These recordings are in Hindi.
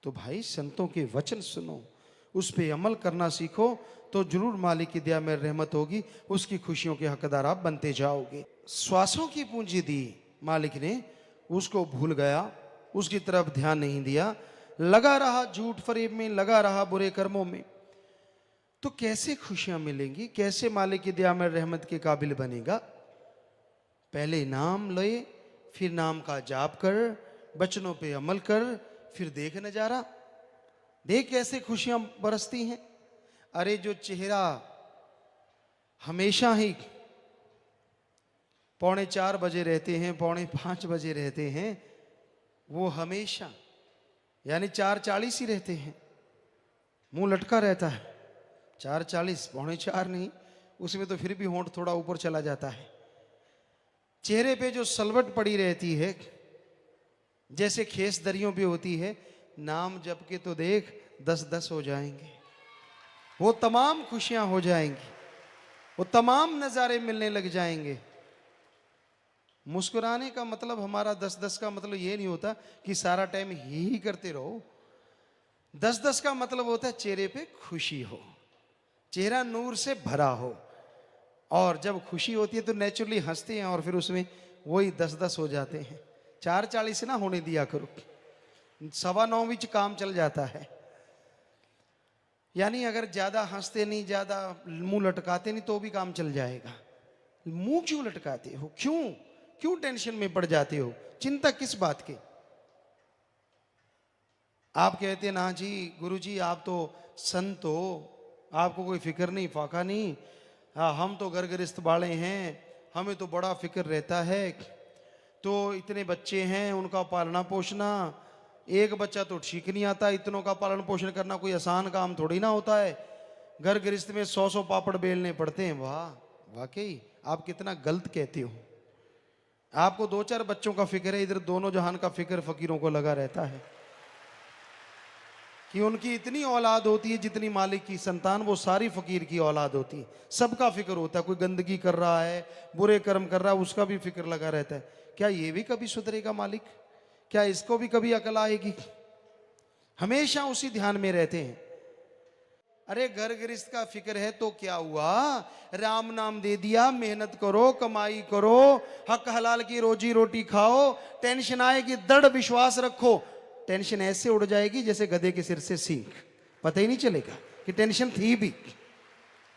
तो भाई संतों के वचन सुनो, उस पे अमल करना सीखो, तो जरूर मालिक की दया में रहमत होगी, उसकी खुशियों के हकदार आप बनते जाओगे। श्वासों की पूंजी दी मालिक ने, उसको भूल गया, उसकी तरफ ध्यान नहीं दिया, लगा रहा झूठ फरेब में, लगा रहा बुरे कर्मों में, तो कैसे खुशियां मिलेंगी, कैसे मालिक की दया में रहमत के काबिल बनेगा। पहले नाम ले, फिर नाम का जाप कर, बचनों पे अमल कर, फिर देख नजारा, देख कैसे खुशियां बरसती हैं। अरे जो चेहरा हमेशा ही 4:45 बजे रहते हैं, 4:45 बजे रहते हैं, वो हमेशा यानी 4:40 ही रहते हैं, मुंह लटका रहता है। 4:40 4:45 नहीं, उसमें तो फिर भी होंठ थोड़ा ऊपर चला जाता है। चेहरे पे जो सलवट पड़ी रहती है, जैसे खेस दरियों पे होती है, नाम जप के तो देख 10-10 हो जाएंगे, वो तमाम खुशियां हो जाएंगी, वो तमाम नजारे मिलने लग जाएंगे। मुस्कुराने का मतलब हमारा 10-10 का मतलब ये नहीं होता कि सारा टाइम ही करते रहो। 10-10 का मतलब होता है चेहरे पे खुशी हो, चेहरा नूर से भरा हो, और जब खुशी होती है तो नेचुरली हंसते हैं, और फिर उसमें वही 10-10 हो जाते हैं। 4:40 ना होने दिया करो, 9:15 भी काम चल जाता है। यानी अगर ज्यादा हंसते नहीं, ज्यादा मुंह लटकाते नहीं, तो भी काम चल जाएगा। मुंह क्यों लटकाते हो, क्यों टेंशन में पड़ जाते हो, चिंता किस बात की। आप कहते हैं ना जी गुरुजी आप तो संत हो, आपको कोई फिक्र नहीं फाका नहीं, हाँ हम तो घर गृहस्थ वाले हैं, हमें तो बड़ा फिक्र रहता है, तो इतने बच्चे हैं उनका पालना पोषना, एक बच्चा तो ठीक नहीं आता, इतनों का पालन पोषण करना कोई आसान काम थोड़ी ना होता है, घर गृहस्थ में 100-100 पापड़ बेलने पड़ते हैं। वाह वाकई आप कितना गलत कहते हो। आपको 2-4 बच्चों का फिक्र है, इधर दोनों जहान का फिक्र फकीरों को लगा रहता है कि उनकी इतनी औलाद होती है जितनी मालिक की संतान, वो सारी फकीर की औलाद होती है। सबका फिक्र होता है, कोई गंदगी कर रहा है, बुरे कर्म कर रहा है, उसका भी फिक्र लगा रहता है। क्या ये भी कभी सुधरेगा मालिक, क्या इसको भी कभी अकल आएगी। हमेशा उसी ध्यान में रहते हैं। अरे घर गृहस्थ का फिक्र है तो क्या हुआ, राम नाम दे दिया, मेहनत करो, कमाई करो, हक हलाल की रोजी रोटी खाओ, टेंशन आएगी दृढ़ विश्वास रखो, टेंशन ऐसे उड़ जाएगी जैसे गधे के सिर से सींग, पता ही नहीं चलेगा कि टेंशन थी भी।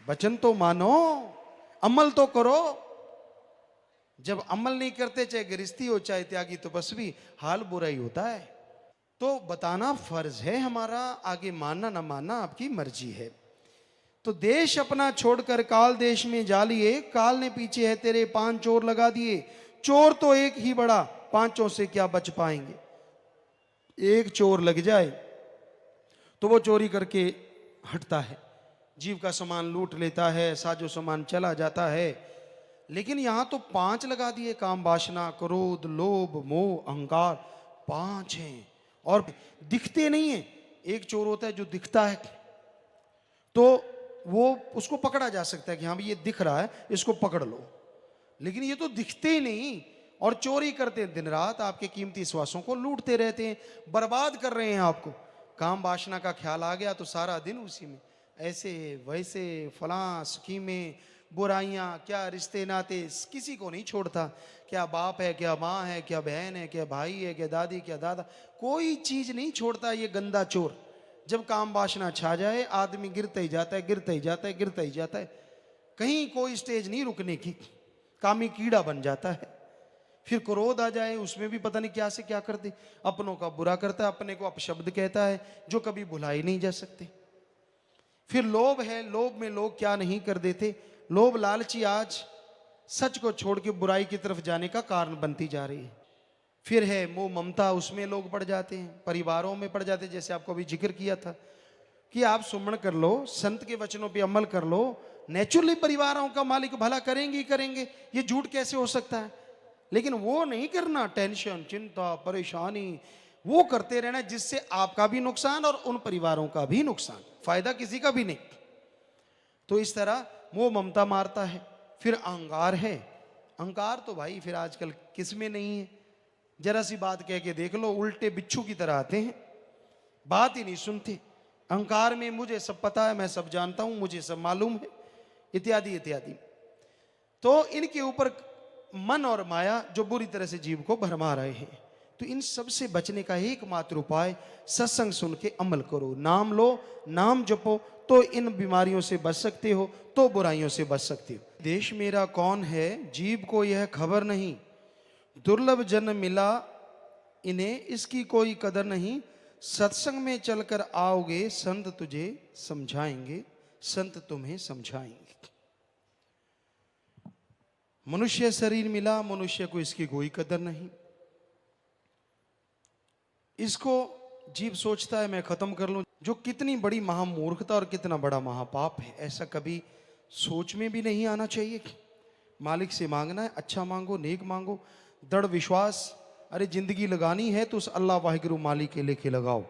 वचन तो मानो, अमल तो करो। जब अमल नहीं करते, चाहे गृहस्थी हो चाहे त्यागी तपस्वी, हाल बुरा ही होता है। तो बताना फर्ज है हमारा, आगे मानना ना मानना आपकी मर्जी है। तो देश अपना छोड़कर काल देश में जा लिए, काल ने पीछे है तेरे 5 चोर लगा दिए, चोर तो एक ही बड़ा, 5 से क्या बच पाएंगे। एक चोर लग जाए तो वो चोरी करके हटता है, जीव का सामान लूट लेता है, साजो सामान चला जाता है। लेकिन यहां तो 5 लगा दिए, काम वासना क्रोध लोभ मोह अहंकार, 5 हैं और दिखते नहीं है। एक चोर होता है जो दिखता है, तो वो उसको पकड़ा जा सकता है कि हाँ भाई ये दिख रहा है, इसको पकड़ लो। लेकिन ये तो दिखते ही नहीं और चोरी करते हैं, दिन रात आपके कीमती श्वासों को लूटते रहते हैं, बर्बाद कर रहे हैं आपको। काम वासना का ख्याल आ गया तो सारा दिन उसी में, ऐसे वैसे फलां स्कीमें बुराइयां, क्या रिश्ते नाते, किसी को नहीं छोड़ता। क्या बाप है, क्या माँ है, क्या बहन है, क्या भाई है, क्या दादी, क्या दादा, कोई चीज नहीं छोड़ता ये गंदा चोर। जब काम वासना छा जाए आदमी गिरता ही जाता है, गिरता ही जाता है, गिरता ही जाता है, कहीं कोई स्टेज नहीं रुकने की, कामी कीड़ा बन जाता है। फिर क्रोध आ जाए, उसमें भी पता नहीं क्या से क्या कर दे, अपनों का बुरा करता है, अपने को अपशब्द कहता है जो कभी भुलाई नहीं जा सकते। फिर लोभ है, लोभ में लोग क्या नहीं कर देते। लोभ लालची आज सच को छोड़ के बुराई की तरफ जाने का कारण बनती जा रही है। फिर है मोह ममता, उसमें लोग पड़ जाते हैं, परिवारों में पड़ जाते हैं। जैसे आपको अभी जिक्र किया था कि आप सुमरण कर लो, संत के वचनों पे अमल कर लो, नेचुरली परिवारों का मालिक भला करेंगे ही करेंगे, ये झूठ कैसे हो सकता है। लेकिन वो नहीं करना, टेंशन चिंता परेशानी वो करते रहना जिससे आपका भी नुकसान और उन परिवारों का भी नुकसान, फायदा किसी का भी नहीं। तो इस तरह मोह ममता मारता है। फिर अहंकार है, अहंकार तो भाई फिर आजकल किस में नहीं है। जरा सी बात कह के देख लो, उल्टे बिच्छू की तरह आते हैं, बात ही नहीं सुनते। अहंकार में मुझे सब पता है, मैं सब जानता हूं, मुझे सब मालूम है, इत्यादि इत्यादि। तो इनके ऊपर मन और माया जो बुरी तरह से जीव को भरमा रहे हैं। तो इन सब से बचने का एकमात्र उपाय सत्संग सुन के अमल करो, नाम लो, नाम जपो, तो इन बीमारियों से बच सकते हो, तो बुराइयों से बच सकते हो। देश मेरा कौन है, जीव को यह खबर नहीं, दुर्लभ जन्म मिला इन्हें, इसकी कोई कदर नहीं। सत्संग में चलकर आओगे, संत तुझे समझाएंगे, संत तुम्हें समझाएंगे। मनुष्य शरीर मिला, मनुष्य को इसकी कोई कदर नहीं। इसको जीव सोचता है मैं खत्म कर लूं, जो कितनी बड़ी महामूर्खता और कितना बड़ा महापाप है। ऐसा कभी सोच में भी नहीं आना चाहिए। मालिक से मांगना है, अच्छा मांगो, नेक मांगो, दृढ़ विश्वास। अरे जिंदगी लगानी है तो उस अल्लाह वाहिगुरु मालिक के लेके लगाओ,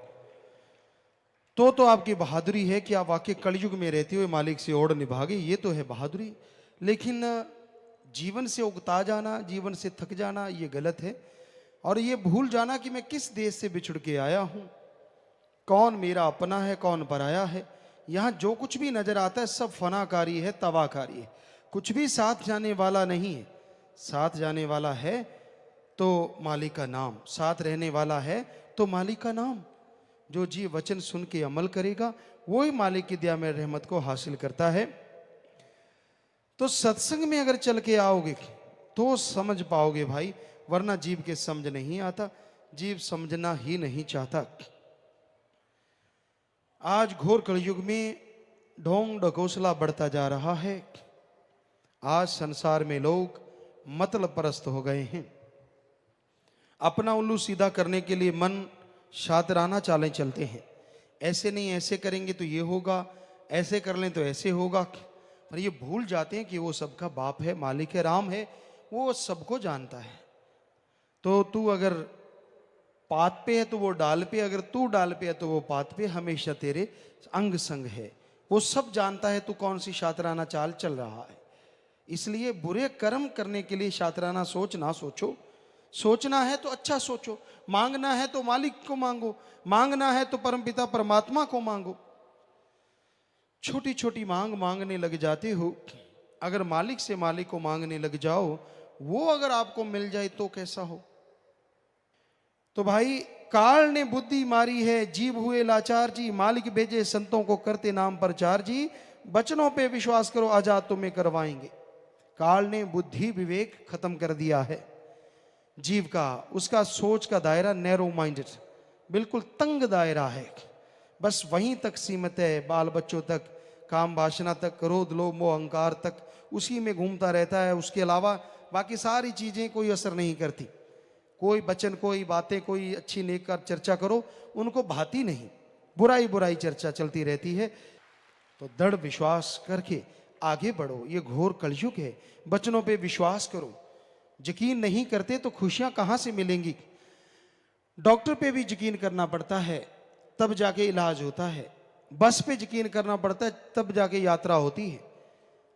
तो आपकी बहादुरी है कि आप वाकई कलयुग में रहते हुए मालिक से ओढ़ निभागे, ये तो है बहादुरी। लेकिन जीवन से उगता जाना, जीवन से थक जाना, ये गलत है। और ये भूल जाना कि मैं किस देश से बिछुड़ के आया हूं, कौन मेरा अपना है, कौन पराया है। यहां जो कुछ भी नजर आता है सब फनाकारी है, तबाहकारी है, कुछ भी साथ जाने वाला नहीं है। साथ जाने वाला है तो मालिक का नाम, साथ रहने वाला है तो मालिक का नाम। जो जीव वचन सुन के अमल करेगा वही मालिक की दया में रहमत को हासिल करता है। तो सत्संग में अगर चल के आओगे तो समझ पाओगे भाई, वरना जीव के समझ नहीं आता, जीव समझना ही नहीं चाहता। आज घोर कलयुग में ढोंग ढकोसला बढ़ता जा रहा है। आज संसार में लोग मतलब परस्त हो गए हैं। अपना उल्लू सीधा करने के लिए मन शातराना चालें चलते हैं। ऐसे नहीं, ऐसे करेंगे तो ये होगा, ऐसे कर लें तो ऐसे होगा। पर ये भूल जाते हैं कि वो सबका बाप है, मालिक है, राम है, वो सबको जानता है। तो तू अगर पात पे है तो वो डाल पे, अगर तू डाल पे है तो वो पात पे, हमेशा तेरे अंग संग है। वो सब जानता है तू कौन सी शातराना चाल चल रहा है। इसलिए बुरे कर्म करने के लिए शातराना सोच ना सोचो। सोचना है तो अच्छा सोचो, मांगना है तो मालिक को मांगो, मांगना है तो परमपिता परमात्मा को मांगो। छोटी छोटी मांग मांगने लग जाते हो, अगर मालिक से मालिक को मांगने लग जाओ, वो अगर आपको मिल जाए तो कैसा हो। तो भाई काल ने बुद्धि मारी है, जीव हुए लाचार जी, मालिक भेजे संतों को करते नाम प्रचार जी। बचनों पे विश्वास करो, आजाद तुम्हें करवाएंगे। काल ने बुद्धि विवेक खत्म कर दिया है जीव का, उसका सोच का दायरा नैरो माइंडेड, बिल्कुल तंग दायरा है। बस वहीं तक सीमित है, बाल बच्चों तक, काम वासना तक, क्रोध लोभ मोह अहंकार तक, उसी में घूमता रहता है। उसके अलावा बाकी सारी चीजें कोई असर नहीं करती। कोई वचन, कोई बातें, कोई अच्छी नेक का चर्चा करो, उनको भाती नहीं, बुराई बुराई चर्चा चलती रहती है। तो दृढ़ विश्वास करके आगे बढ़ो, ये घोर कलयुग है। वचनों पे विश्वास करो। यकीन नहीं करते तो खुशियां कहां से मिलेंगी। डॉक्टर पे भी यकीन करना पड़ता है तब जाके इलाज होता है, बस पे यकीन करना पड़ता है तब जाके यात्रा होती है।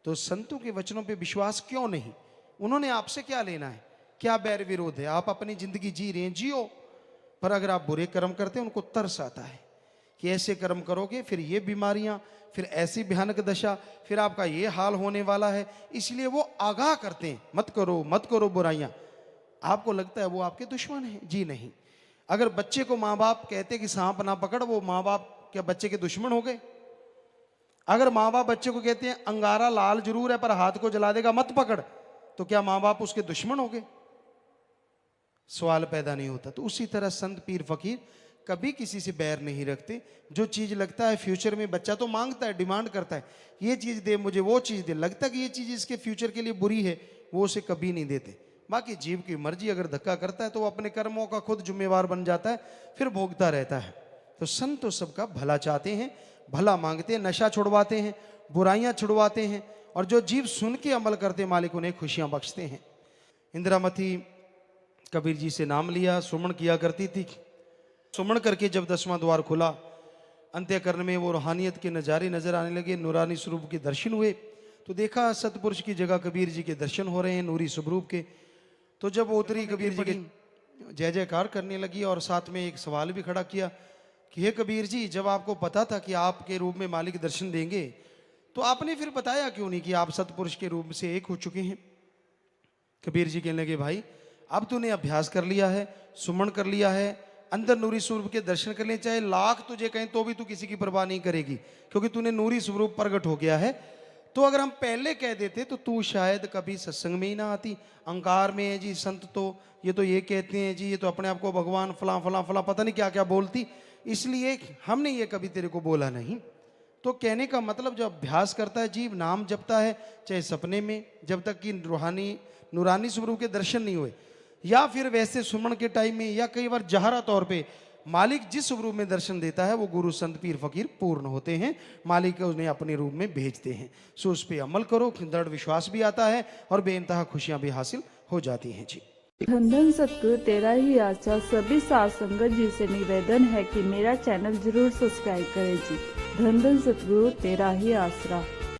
तो संतों के वचनों पे विश्वास क्यों नहीं? उन्होंने आपसे क्या लेना है? क्या बैर विरोध है? आप अपनी जिंदगी जी रहे हैं, जियो। पर अगर आप बुरे कर्म करते हैं, उनको तरस आता है कि ऐसे कर्म करोगे फिर ये बीमारियां, फिर ऐसी भयानक दशा, फिर आपका ये हाल होने वाला है। इसलिए वो आगाह करते हैं, मत करो मत करो बुराइयां। आपको लगता है वो आपके दुश्मन हैं? जी नहीं। अगर बच्चे को माँ बाप कहते कि सांप ना पकड़, वो माँ बाप क्या बच्चे के दुश्मन हो गए? अगर माँ बाप बच्चे को कहते हैं अंगारा लाल जरूर है पर हाथ को जला देगा, मत पकड़, तो क्या माँ बाप उसके दुश्मन हो गए? सवाल पैदा नहीं होता। तो उसी तरह संत पीर फकीर कभी किसी से बैर नहीं रखते। जो चीज लगता है फ्यूचर में, बच्चा तो मांगता है, डिमांड करता है, ये चीज दे मुझे, वो चीज दे, लगता है कि ये चीज इसके फ्यूचर के लिए बुरी है, वो उसे कभी नहीं देते। बाकी जीव की मर्जी, अगर धक्का करता है तो वो अपने कर्मों का खुद जिम्मेवार बन जाता है, फिर भोगता रहता है। तो संत तो सबका भला चाहते हैं, भला मांगते हैं, नशा छुड़वाते हैं, बुराइयां छुड़वाते हैं, और जो जीव सुन के अमल करते मालिक उन्हें खुशियां बख्शते हैं। इंदिरामती कबीर जी से नाम लिया, सुमन किया करती थी। सुमन करके जब 10वां द्वार खुला, अंत्यकरण में वो रूहानियत के नज़ारे नजर आने लगे, नूरानी स्वरूप के दर्शन हुए। तो देखा सतपुरुष की जगह कबीर जी के दर्शन हो रहे हैं नूरी स्वरूप के। तो जब वो उतरी, कबीर जी के जय जयकार करने लगी और साथ में एक सवाल भी खड़ा किया कि हे कबीर जी, जब आपको पता था कि आपके रूप में मालिक दर्शन देंगे तो आपने फिर बताया क्यों नहीं कि आप सतपुरुष के रूप से एक हो चुके हैं। कबीर जी कहने लगे, भाई अब तूने अभ्यास कर लिया है, सुमन कर लिया है, अंदर नूरी स्वरूप के दर्शन कर लिए, चाहे लाख तुझे कहें तो भी तू किसी की परवाह नहीं करेगी, क्योंकि तूने नूरी स्वरूप प्रकट हो गया है। तो अगर हम पहले कह देते तो तू शायद कभी सत्संग में ही ना आती। अहंकार में है जी संत, तो ये कहते हैं जी, ये तो अपने आप को भगवान फला फला फला पता नहीं क्या क्या बोलती, इसलिए हमने ये कभी तेरे को बोला नहीं। तो कहने का मतलब, जो अभ्यास करता है जीव, नाम जपता है चाहे सपने में, जब तक कि रूहानी नूरानी स्वरूप के दर्शन नहीं हुए, या फिर वैसे सुमन के टाइम में, या कई बार जहरा तौर पे मालिक जिस स्वरूप में दर्शन देता है वो गुरु संत पीर फकीर पूर्ण होते हैं, मालिक उन्हें अपने रूप में भेजते हैं। सो उस पर अमल करो, दृढ़ विश्वास भी आता है और बेइंतहा खुशियां भी हासिल हो जाती हैं जी। धन धन सतगुरु तेरा ही आशा। सभी साध संगत जी से निवेदन है कि मेरा चैनल जरूर सब्सक्राइब करें जी। धन धन सतगुरु तेरा ही आसरा।